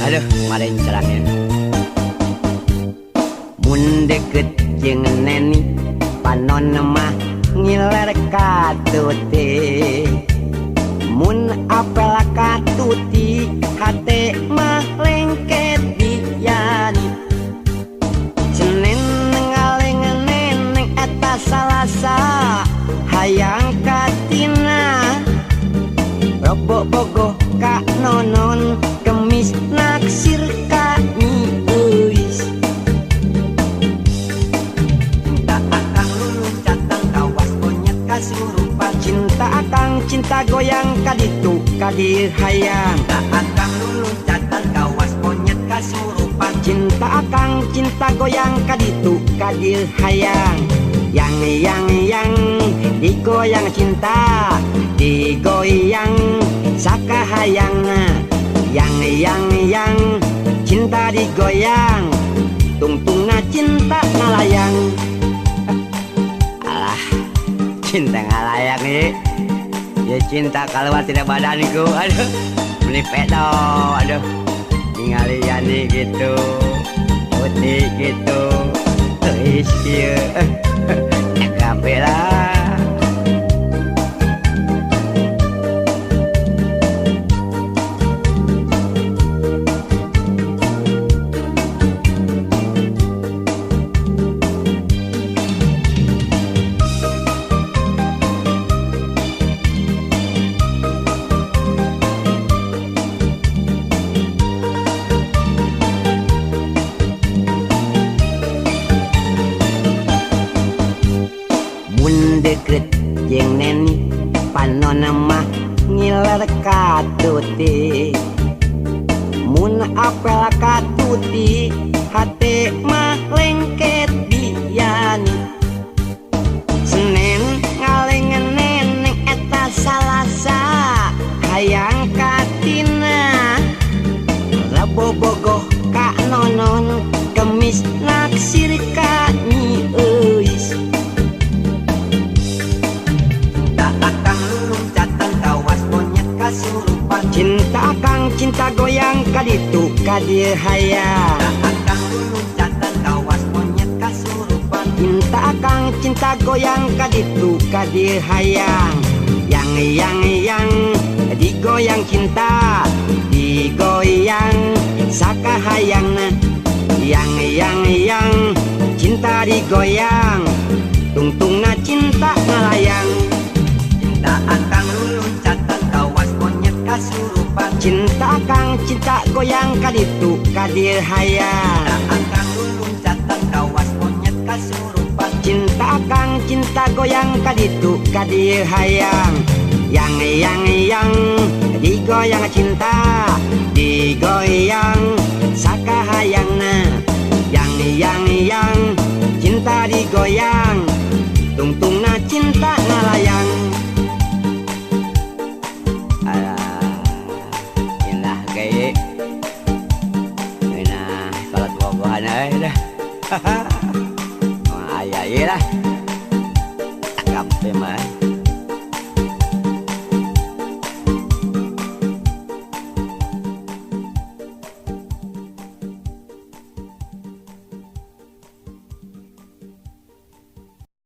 Aduh, kemarin celangin. Mun deket jeung neni panon mah ngiler katuti. Mun apel katuti hate mah lengket diani. Senen ngaleng neneng eta salasa hayang katina. Robo bogoh ka nonon kemis naksir ka nyiuis. Cinta akang lulun catang kawas monyet kasurupan. Cinta akang cinta goyang kaditu kadir hayang. Cinta akang lulun catang kawas monyet kasurupan. Cinta akang cinta goyang kaditu kadir hayang. Yang digoyang cinta digoyang sakahayangna. Yang cinta digoyang tungtungna cinta ngalayang. Alah, cinta ngalayang nih. Ya cinta kalau tidak badaniku. Aduh, menipet dong. Aduh, ningali yani gitu, putih gitu. Terus ya, kafe lah. Deket jeung neni panon mah ngiler katuti. Mun apel katuti hate mah lengket diani. Senen ngaleng neneng eta salasa hayang katina. Rebo bogoh ka nonon kemis naksir ka nyiuis. Cinta akang cinta goyang kaditu kadir hayang. Cinta akang lulun catang kawas monyet kasurupan. Cinta akang cinta goyang kaditu kadir hayang. Yang digoyang cinta digoyang sakahayangna. Yang cinta digoyang tungtungna cinta ngalayang. Cinta akang lulun catang kawas monyet kasurupan. Cinta akang cinta goyang kaditu kadir hayang. Cinta akang lulun catang kawas monyet kasurupan. Cinta akang cinta goyang kaditu kadir hayang. Yang digoyang cinta digoyang sakahayangna. Yang cinta digoyang tungtungna cinta ngalayang. Kalau bogohan aja dah. Ayah lah.